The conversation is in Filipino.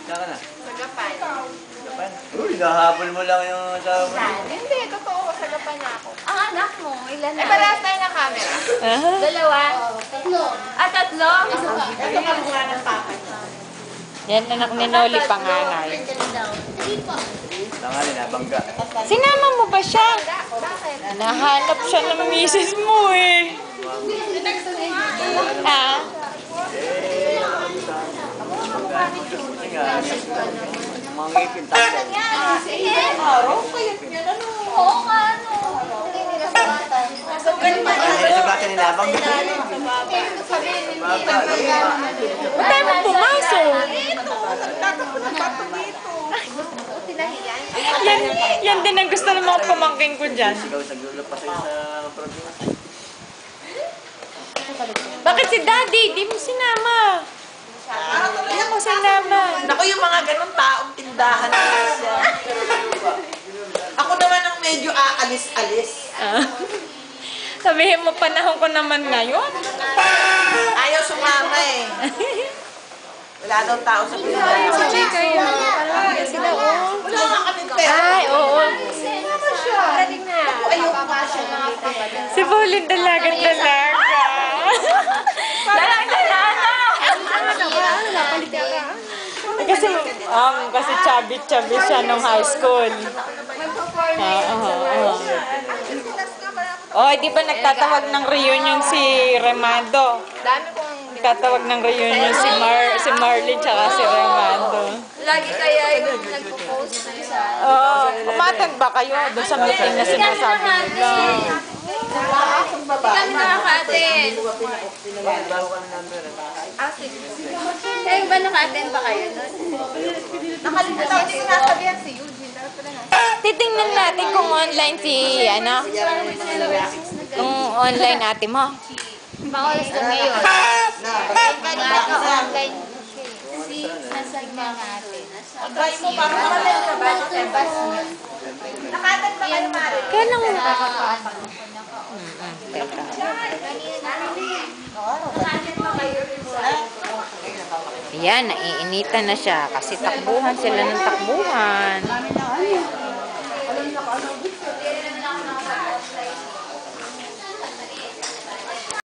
Saan ka na? Sa Gapan. Gapan? Uy, nahabol mo lang yung asawa mo. Hindi, totoo. Sa Gapan na ako. Ang anak mo, ilan na? Eh, parehas tayo ng camera. Dalawa? Tatlo. Ah, tatlo? Ito ka mukha ng papa niya. Yan anak ni Noli, panganay. Tangali na, bangga. Sinama mo ba siya? Bakit? Nahanap siya ng misis mo eh. Ha? Kasi nga, mga ngipin tayo. Araw, kayat niya na no. Oo nga, no. Sa bata nila, bangga. Sabihin ni Bangga. Ba't tayo mo pumasok? Yan din ang gusto ng mga pamangking ko dyan. Sigaw sa gulo pa sa'yo sa probinsya. Bakit si Daddy? Di mo sinama. Di mo sinama. Naku, yung mga ganun taong tindahan na siya. Ako naman ang medyo aalis-alis. Sabihin mo, panahon ko naman ngayon. Ayaw sumama eh. Wala daw tao sa tindahan. Sabi kayo. Sila, oh. Wala nga kaming pera. Ay, oo. Sama siya. Galing na. Ayoko na siya. Si Pauline dalaga. Dalaga. Kasi chubby siya nung high school. Oh, di ba nagtatawag ng reunion si Remando? Dami kong Nagtatawag ng reunion si Marlene tsaka si Remando. Lagi kaya yung nagpo-post sa... Umatag ba kayo doon sa meeting na sinasabi nila? Kami nakaka-attend. Bago ka ng number. Kayo ba naka-attend ba kayo nun? nakalimutan. Hindi ko nasabihan si Eugene. Dapat pala na. Titingnan natin kung online si, kung online ate mo. Pangoras na ngayon. Kanina ka online. Nasaan ka natin? Try mo para malayo ka ba? Nakatag ba kayo, Mari? Kailan mo Ayan, naiinitan na siya kasi takbuhan sila ng takbuhan.